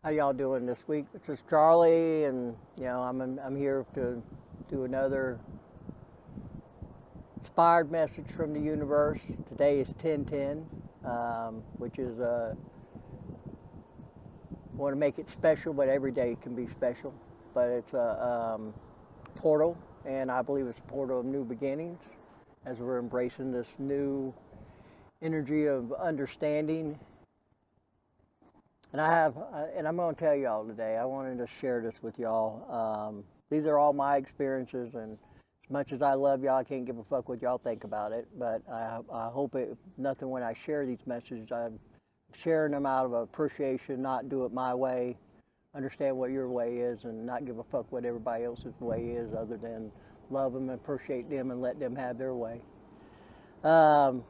How y'all doing this week? This is Charlie, and I'm here to do another inspired message from the universe. Today is 1010, which is want to make it special, but every day can be special. But it's a portal, and I believe it's a portal of new beginnings as we're embracing this new energy of understanding. And I'm going to tell y'all today, I wanted to share this with y'all. These are all my experiences, and as much as I love y'all, I can't give a fuck what y'all think about it. But I hope nothing when I share these messages, I'm sharing them out of appreciation, not do it my way, understand what your way is, and not give a fuck what everybody else's way is, other than love them and appreciate them and let them have their way. But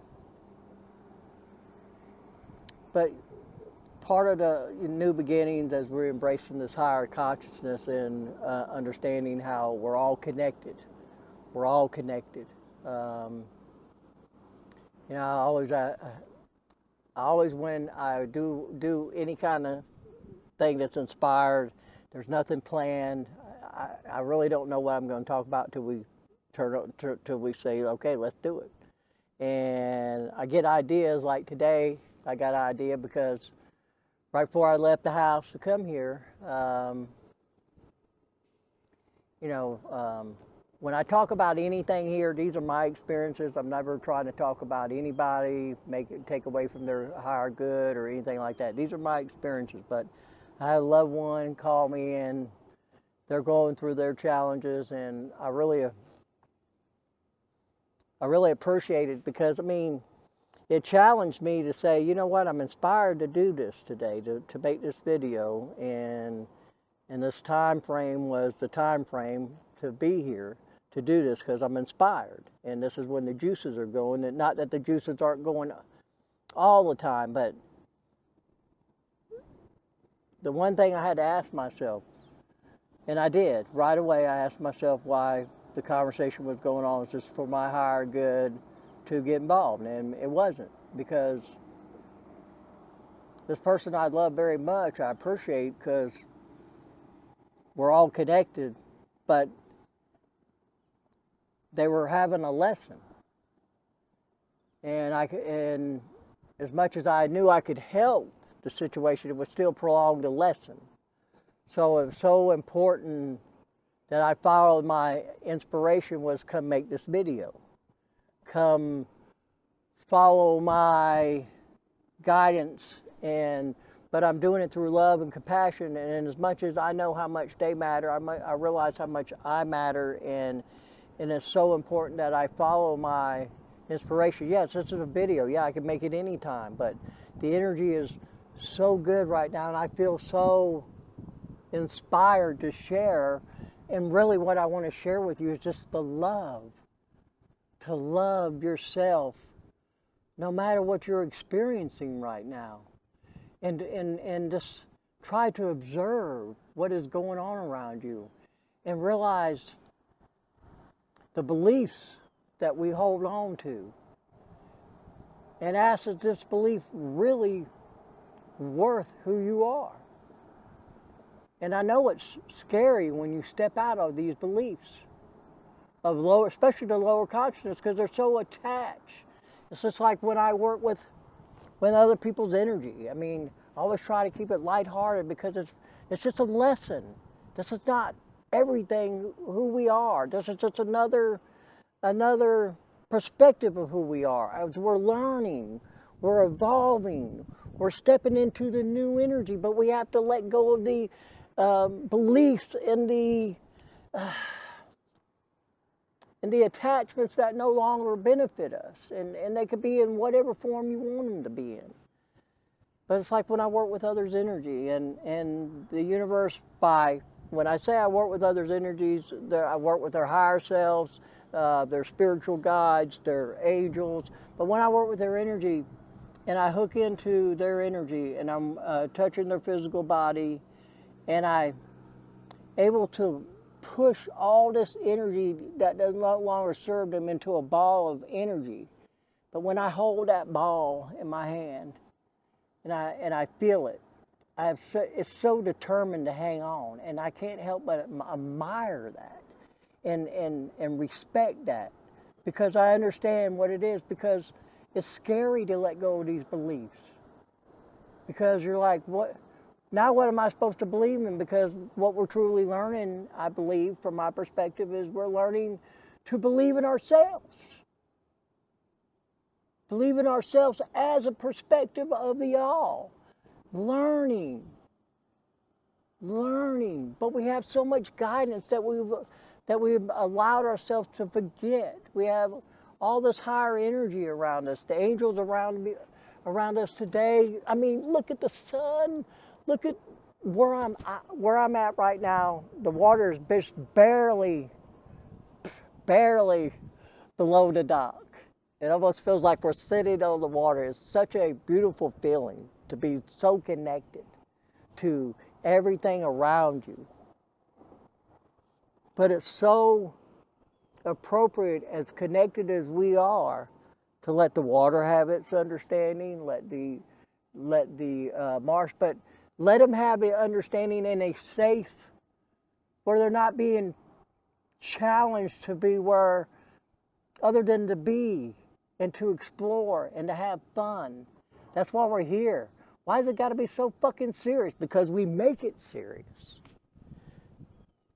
part of the new beginnings as we're embracing this higher consciousness and understanding how we're all connected. We're all connected. I always when I do any kind of thing that's inspired, there's nothing planned. I really don't know what I'm going to talk about till we say, okay, let's do it. And I get ideas like today. I got an idea because right before I left the house to come here, when I talk about anything here, these are my experiences. I'm never trying to talk about anybody, take away from their higher good or anything like that. These are my experiences. But I had a loved one call me, and they're going through their challenges, and I really appreciate it because it challenged me to say, you know what, I'm inspired to do this today, to make this video, and this time frame was the time frame to be here to do this because I'm inspired, and this is when the juices are going. And not that the juices aren't going all the time, but the one thing I had to ask myself, and I did right away, I asked myself why the conversation was going on. Was just for my higher good to get involved, and it wasn't, because this person I love very much, I appreciate, because we're all connected, but they were having a lesson, and as much as I knew I could help the situation, it would still prolong the lesson. So it was so important that I followed my inspiration was come make this video. Come follow my guidance, but I'm doing it through love and compassion, and as much as I know how much they matter, I realize how much I matter, and it's so important that I follow my inspiration. Yes, this is a video. Yeah, I can make it anytime, but the energy is so good right now, and I feel so inspired to share, and really what I want to share with you is just the love. To love yourself no matter what you're experiencing right now, and just try to observe what is going on around you and realize the beliefs that we hold on to, and ask, is this belief really worth who you are? And I know it's scary when you step out of these beliefs of especially the lower consciousness, because they're so attached. It's just like when I work with other people's energy. I always try to keep it lighthearted because it's just a lesson. This is not everything who we are. This is just another perspective of who we are. As we're learning, we're evolving, we're stepping into the new energy, but we have to let go of the beliefs and the attachments that no longer benefit us, and they could be in whatever form you want them to be in. But it's like when I work with others' energy, and the universe, when I say I work with others' energies, I work with their higher selves, their spiritual guides, their angels. But when I work with their energy, and I hook into their energy, and I'm touching their physical body, and I'm able to push all this energy that does no longer serve them into a ball of energy. But when I hold that ball in my hand and I feel it, it's so determined to hang on, and I can't help but admire that and respect that, because I understand what it is, because it's scary to let go of these beliefs, because you're like, what now, what am I supposed to believe in? Because what we're truly learning, I believe, from my perspective, is we're learning to believe in ourselves. Believe in ourselves as a perspective of the all. Learning. But we have so much guidance that we've allowed ourselves to forget. We have all this higher energy around us. The angels around us today. I mean, look at the sun. Look at where I'm at right now. The water is just barely below the dock. It almost feels like we're sitting on the water. It's such a beautiful feeling to be so connected to everything around you. But it's so appropriate, as connected as we are, to let the water have its understanding, let the marsh, but let them have the understanding in a safe, where they're not being challenged to be where, other than to be and to explore and to have fun. That's why we're here. Why has it got to be so fucking serious? Because we make it serious.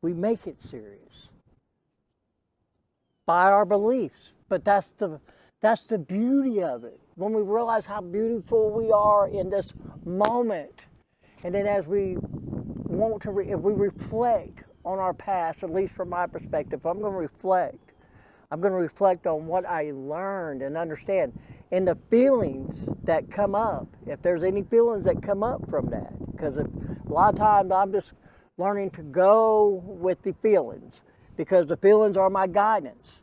We make it serious by our beliefs. But that's the beauty of it. When we realize how beautiful we are in this moment, and then as we want to, if we reflect on our past, at least from my perspective, I'm going to reflect on what I learned and understand. And the feelings that come up, if there's any feelings that come up from that, because a lot of times I'm just learning to go with the feelings, because the feelings are my guidance.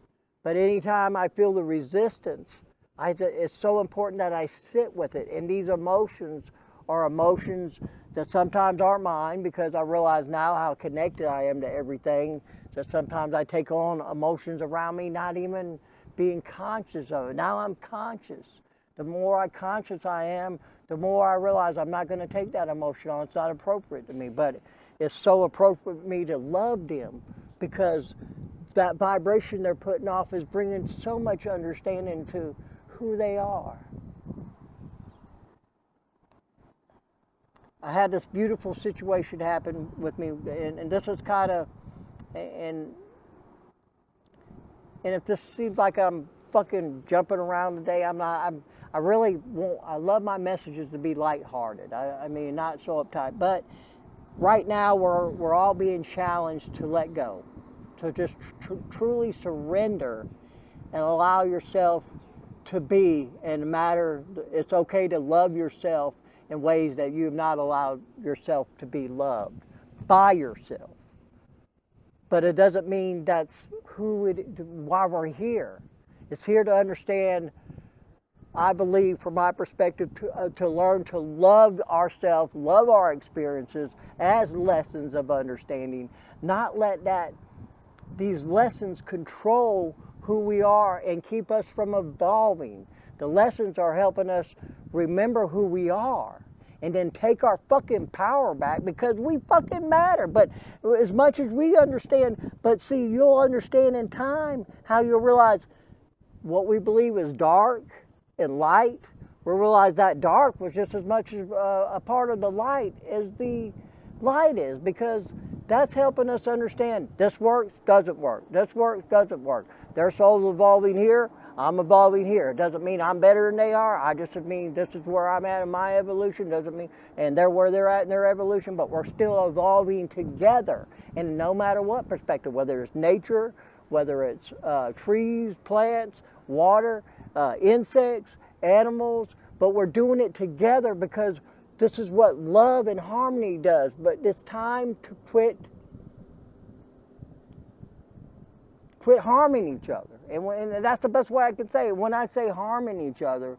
But anytime I feel the resistance, it's so important that I sit with it. And these emotions are emotions that sometimes aren't mine, because I realize now how connected I am to everything, that sometimes I take on emotions around me, not even being conscious of it. Now I'm conscious. The more conscious I am, the more I realize I'm not going to take that emotion on. It's not appropriate to me. But it's so appropriate for me to love them, because that vibration they're putting off is bringing so much understanding to who they are. I had this beautiful situation happen with me, and this was kind of, and if this seems like I'm fucking jumping around today, I'm not. I really want. I love my messages to be lighthearted. I mean, not so uptight. But right now, we're all being challenged to let go, to just truly surrender, and allow yourself to be. And no matter, it's okay to love yourself in ways that you have not allowed yourself to be loved by yourself. But it doesn't mean that's why we're here. It's here to understand, I believe, from my perspective, to learn to love ourselves, love our experiences as lessons of understanding, not let these lessons control who we are and keep us from evolving. The lessons are helping us remember who we are, and then take our fucking power back, because we fucking matter. But as much as we understand, but see, you'll understand in time how you'll realize what we believe is dark and light. We'll realize that dark was just as much as a part of the light as the light is, because that's helping us understand this works, doesn't work. This works, doesn't work. Their soul's evolving here, I'm evolving here. It doesn't mean I'm better than they are. I just mean this is where I'm at in my evolution. Doesn't mean, and they're where they're at in their evolution, but we're still evolving together. And no matter what perspective, whether it's nature, whether it's trees, plants, water, insects, animals, but we're doing it together, because this is what love and harmony does. But it's time to quit harming each other. And that's the best way I can say it. When I say harming each other,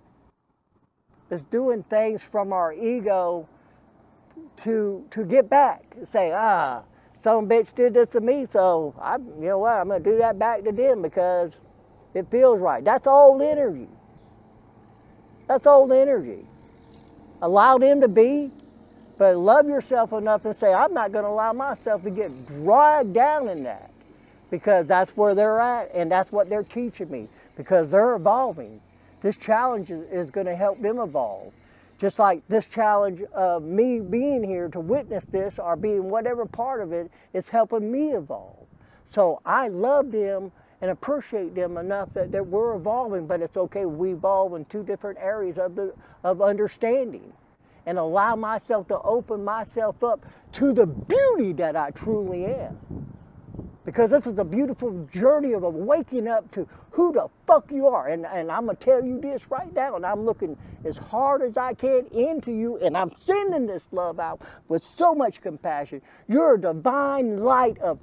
it's doing things from our ego to get back. Say, some bitch did this to me, so you know what, I'm going to do that back to them because it feels right. That's old energy. That's old energy. Allow them to be, But love yourself enough and say, I'm not going to allow myself to get dragged down in that, because that's where they're at and that's what they're teaching me, because they're evolving. This challenge is going to help them evolve. Just like this challenge of me being here to witness this or being whatever part of it is helping me evolve. So I love them and appreciate them enough that we're evolving, but it's okay. We evolve in two different areas of understanding, and allow myself to open myself up to the beauty that I truly am. Because this is a beautiful journey of waking up to who the fuck you are. And I'm going to tell you this right now, and I'm looking as hard as I can into you, and I'm sending this love out with so much compassion. You're a divine light of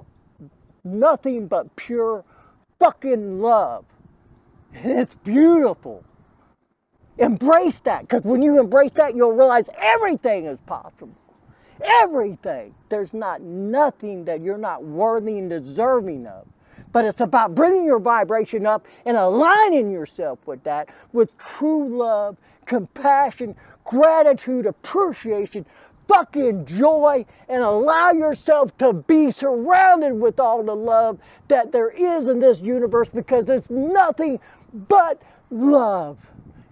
nothing but pure fucking love. And it's beautiful. Embrace that, because when you embrace that, you'll realize everything is possible. Everything. There's not nothing that you're not worthy and deserving of. But it's about bringing your vibration up and aligning yourself with that, with true love, compassion, gratitude, appreciation, fucking joy, and allow yourself to be surrounded with all the love that there is in this universe, because it's nothing but love.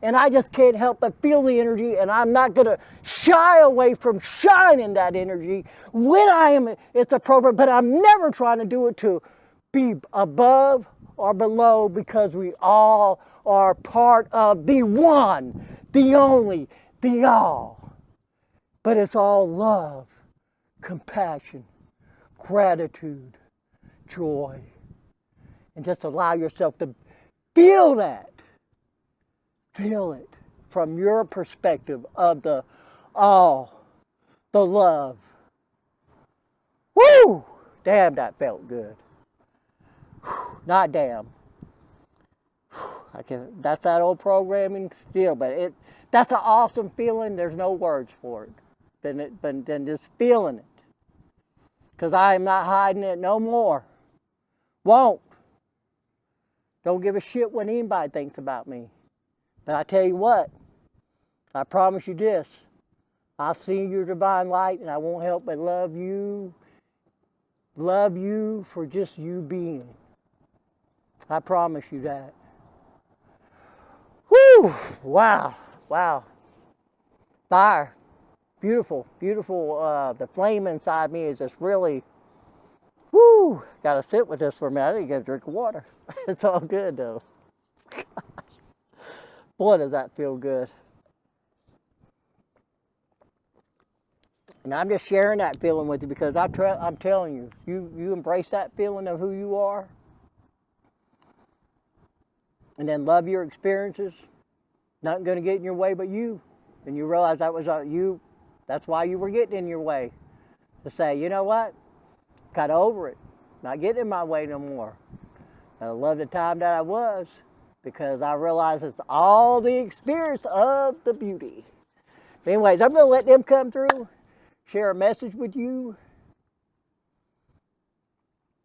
And I just can't help but feel the energy, and I'm not going to shy away from shining that energy when it's appropriate, but I'm never trying to do it to be above or below, because we all are part of the one, the only, the all. But it's all love, compassion, gratitude, joy. And just allow yourself to feel that. Feel it from your perspective of the all, the love. Woo! Damn, that felt good. Not damn. That's that old programming still, but that's an awesome feeling. There's no words for it than just feeling it. Because I am not hiding it no more. Won't. Don't give a shit what anybody thinks about me. But I tell you what, I promise you this, I'll see your divine light, and I won't help but love you for just you being. I promise you that. Whew, wow, fire, beautiful, the flame inside me is just really, gotta sit with this for a minute. I need to get a drink of water. It's all good though. Boy, does that feel good. And I'm just sharing that feeling with you, because I'm telling you, you embrace that feeling of who you are, and then love your experiences. Nothing going to get in your way but you. And you realize that was you. That's why you were getting in your way. To say, you know what? Got over it. Not getting in my way no more. I love the time that I was, because I realize it's all the experience of the beauty. But anyways, I'm going to let them come through, share a message with you.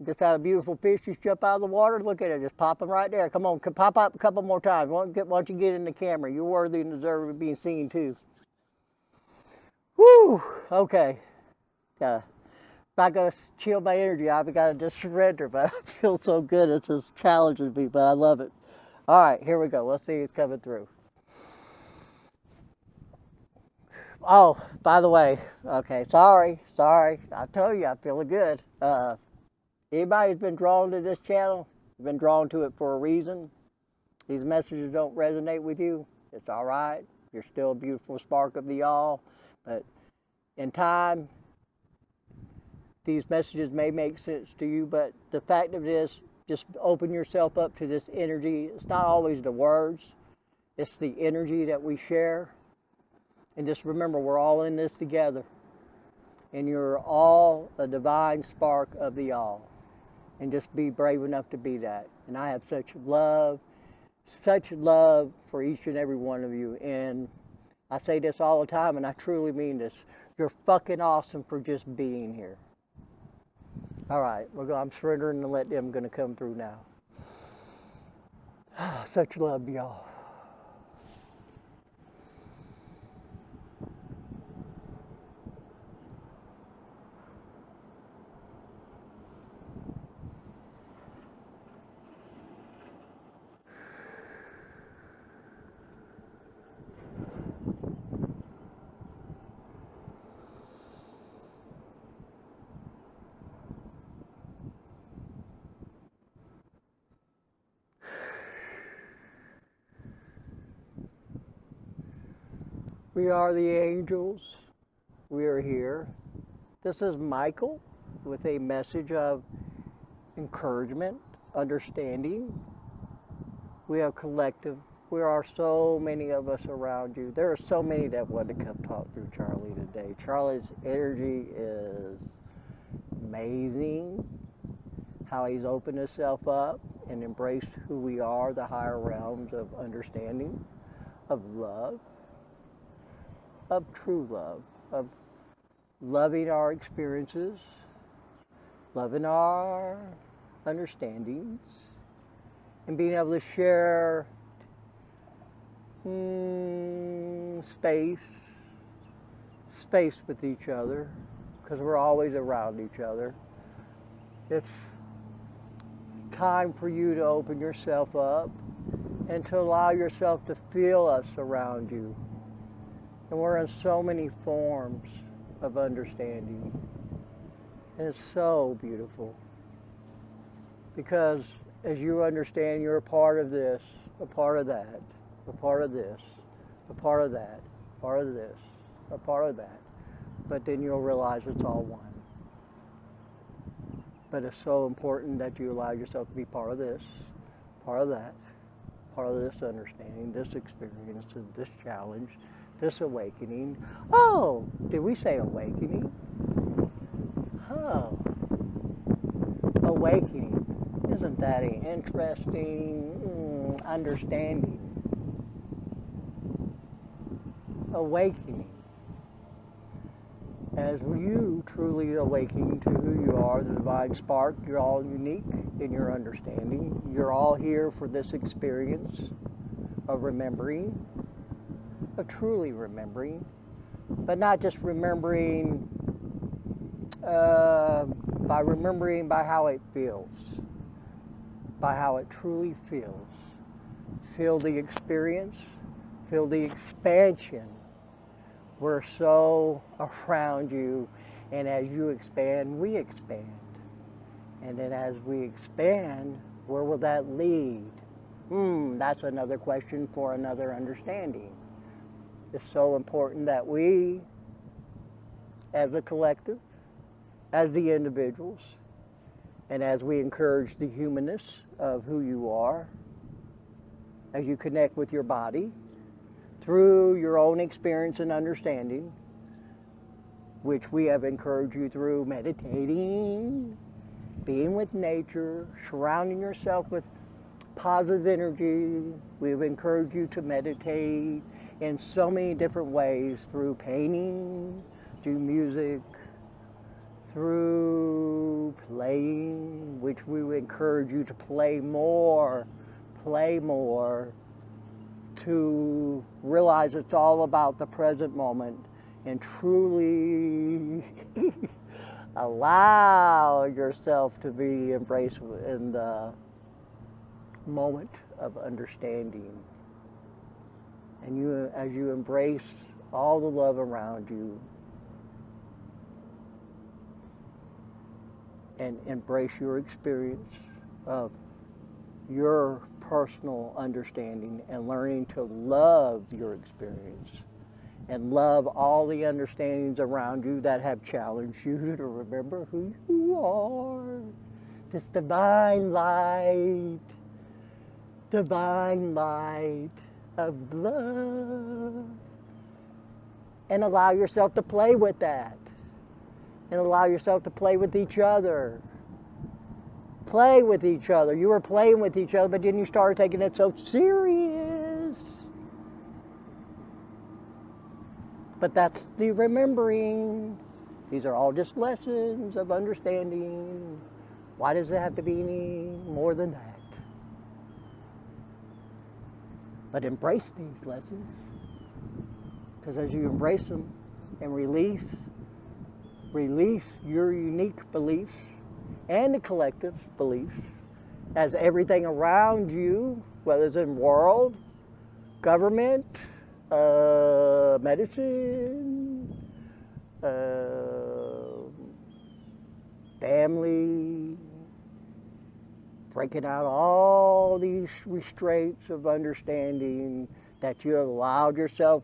Just had a beautiful fish just jump out of the water. Look at it, just popping right there. Come on, pop up a couple more times. Why don't you get in the camera? You're worthy and deserve of being seen too. Whew, okay. Not going to chill my energy. I've got to just surrender, but I feel so good. It's just challenging me, but I love it. All right, here we go. Let's see who's coming through. Oh, by the way, okay, sorry. I told you I'm feeling good. Anybody who's been drawn to this channel, been drawn to it for a reason. These messages don't resonate with you. It's all right. You're still a beautiful spark of the all. But in time, these messages may make sense to you. But the fact of it is, just open yourself up to this energy. It's not always the words. It's the energy that we share. And just remember, we're all in this together. And you're all a divine spark of the all. And just be brave enough to be that. And I have such love for each and every one of you. And I say this all the time, and I truly mean this. You're fucking awesome for just being here. All right, I'm surrendering and let them gonna come through now. Such love, y'all. We are the angels. We are here. This is Michael with a message of encouragement, understanding. We are collective. There are so many of us around you. There are so many that want to come talk through Charlie today. Charlie's energy is amazing. How he's opened himself up and embraced who we are, the higher realms of understanding, of love, of true love, of loving our experiences, loving our understandings, and being able to share space with each other, because we're always around each other. It's time for you to open yourself up and to allow yourself to feel us around you. And we're in so many forms of understanding. And it's so beautiful. Because as you understand, you're a part of this, a part of that, a part of this, a part of that, a part of this, a part of that. But then you'll realize it's all one. But it's so important that you allow yourself to be part of this, part of that, part of this understanding, this experience, this challenge, this awakening. Oh, did we say awakening? Oh, awakening. Isn't that an interesting understanding? Awakening. As you truly awaken to who you are, the divine spark, you're all unique in your understanding. You're all here for this experience of remembering, of truly remembering, but not just remembering by how it feels, by how it truly feels. Feel the experience, feel the expansion. We're so around you, and as you expand, we expand. And then as we expand, where will that lead? That's another question for another understanding. It's so important that we, as a collective, as the individuals, and as we encourage the humanness of who you are, as you connect with your body, through your own experience and understanding, which we have encouraged you through meditating, being with nature, surrounding yourself with positive energy. We've encouraged you to meditate in so many different ways, through painting, through music, through playing, which we would encourage you to play more, to realize it's all about the present moment and truly allow yourself to be embraced in the moment of understanding. And you, as you embrace all the love around you and embrace your experience of your personal understanding and learning to love your experience and love all the understandings around you that have challenged you to remember who you are. This divine light of love. And allow yourself to play with that. And allow yourself to play with each other. Play with each other. You were playing with each other, but then you started taking it so serious. But that's the remembering. These are all just lessons of understanding. Why does it have to be any more than that? But embrace these lessons. Because as you embrace them and release your unique beliefs and the collective beliefs, as everything around you, whether it's in world, government, medicine, family, breaking out all these restraints of understanding that you have allowed yourself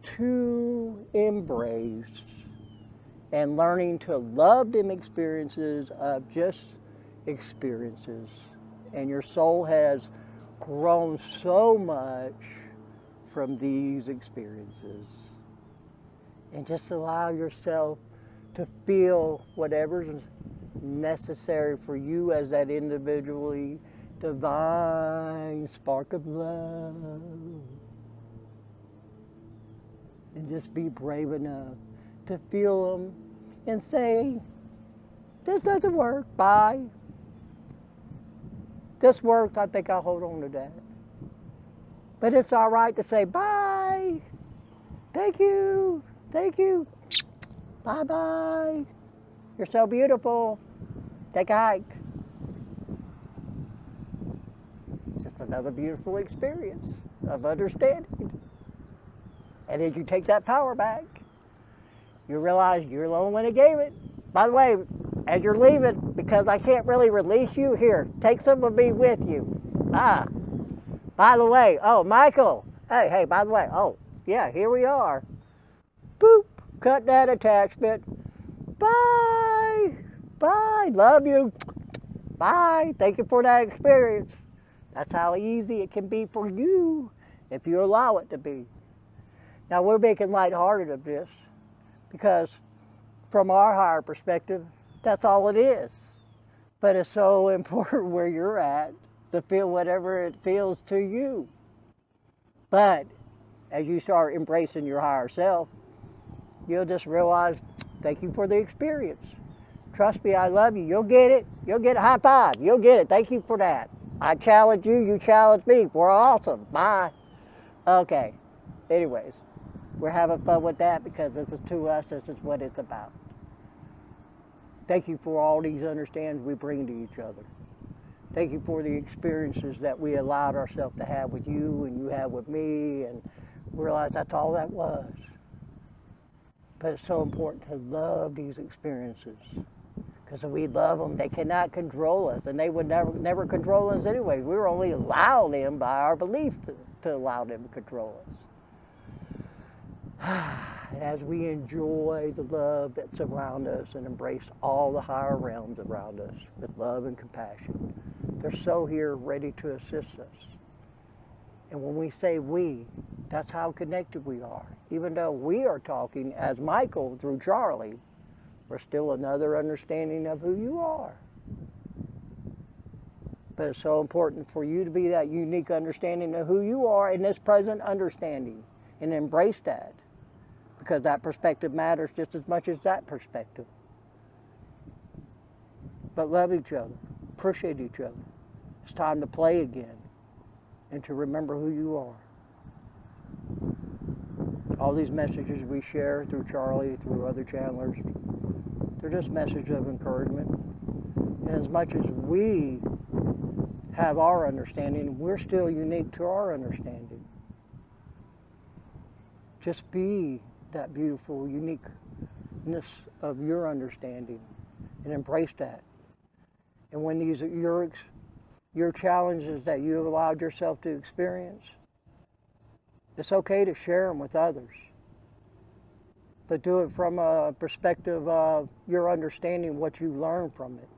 to embrace and learning to love them experiences of just experiences. And your soul has grown so much from these experiences. And just allow yourself to feel whatever's necessary for you as that individually divine spark of love. And just be brave enough to feel them and say, this doesn't work, bye. This works, I think I'll hold on to that. But it's all right to say, bye, thank you, bye-bye. You're so beautiful, take a hike. Just another beautiful experience of understanding. And as you take that power back, you realize you're the only one that gave it. By the way, as you're leaving, because I can't really release you, here, take some of me with you. By the way, oh, Michael, hey, by the way, oh, yeah, here we are. Boop, cut that attachment. Bye, love you. Bye, thank you for that experience. That's how easy it can be for you if you allow it to be. Now, we're making lighthearted of this because from our higher perspective, that's all it is. But it's so important where you're at to feel whatever it feels to you. But as you start embracing your higher self, you'll just realize, thank you for the experience. Trust me, I love you. You'll get it. You'll get a high five. You'll get it. Thank you for that. I challenge you. You challenge me. We're awesome. Bye. Okay. Anyways, we're having fun with that because this is to us. This is what it's about. Thank you for all these understandings we bring to each other. Thank you for the experiences that we allowed ourselves to have with you and you have with me, and realize that's all that was. But it's so important to love these experiences because if we love them, they cannot control us, and they would never control us anyway. We were only allowed them by our belief to allow them to control us. And as we enjoy the love that's around us and embrace all the higher realms around us with love and compassion, they're so here ready to assist us. And when we say we, that's how connected we are. Even though we are talking as Michael through Charlie, we're still another understanding of who you are. But it's so important for you to be that unique understanding of who you are in this present understanding and embrace that. Because that perspective matters just as much as that perspective. But love each other, appreciate each other. It's time to play again and to remember who you are. All these messages we share through Charlie, through other channelers, they're just messages of encouragement. And as much as we have our understanding, we're still unique to our understanding. Just be that beautiful uniqueness of your understanding and embrace that. And when these are your challenges that you have allowed yourself to experience, it's okay to share them with others. But do it from a perspective of your understanding what you learned from it.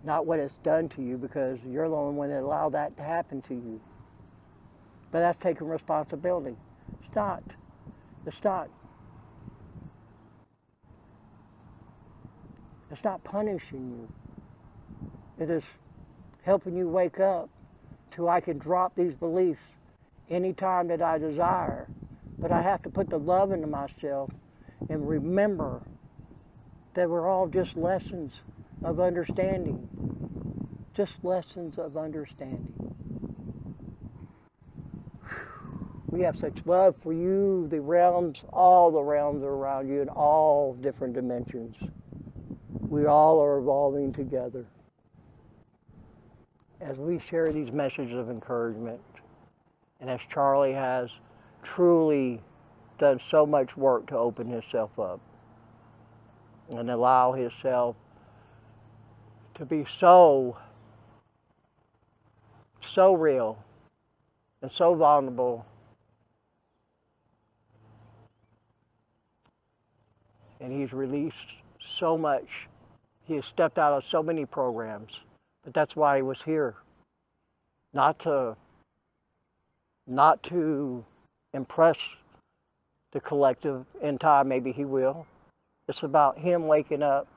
Not what it's done to you, because you're the only one that allowed that to happen to you. But that's taking responsibility. It's not. It's not punishing you. It is helping you wake up to I can drop these beliefs anytime that I desire. But I have to put the love into myself and remember that we're all just lessons of understanding. Just lessons of understanding. We have such love for you, the realms, all the realms around you in all different dimensions. We all are evolving together. As we share these messages of encouragement, and as Charlie has truly done so much work to open himself up and allow himself to be so real and so vulnerable and he's released so much. He has stepped out of so many programs, but that's why he was here. Not to impress the collective. In time, maybe he will. It's about him waking up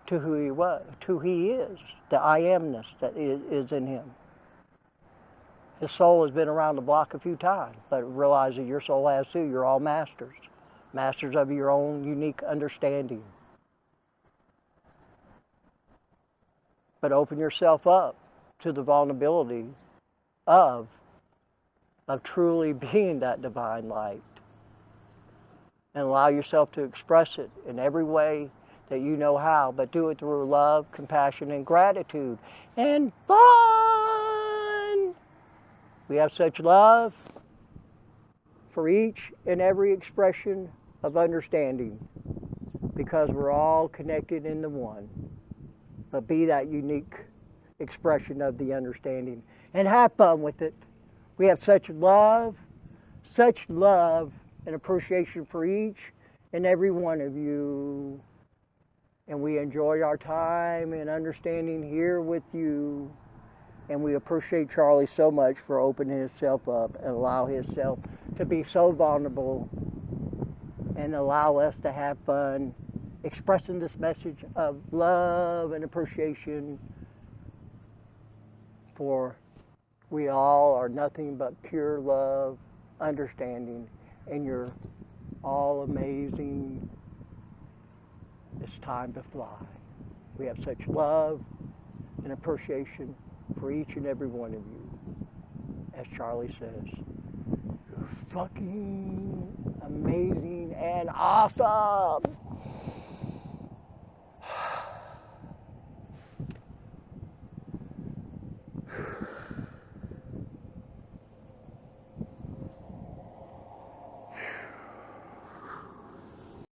to who he was, to who he is, the I amness that is in him. His soul has been around the block a few times, but realize that your soul has too. You're all masters, masters of your own unique understanding. But open yourself up to the vulnerability of truly being that divine light. And allow yourself to express it in every way that you know how, but do it through love, compassion, and gratitude. And fun! We have such love for each and every expression of understanding because we're all connected in the one. But be that unique expression of the understanding and have fun with it. We have such love and appreciation for each and every one of you. And we enjoy our time and understanding here with you. And we appreciate Charlie so much for opening himself up and allow himself to be so vulnerable and allow us to have fun expressing this message of love and appreciation, for we all are nothing but pure love, understanding, and you're all amazing. It's time to fly. We have such love and appreciation for each and every one of you. As Charlie says, you're fucking amazing and awesome.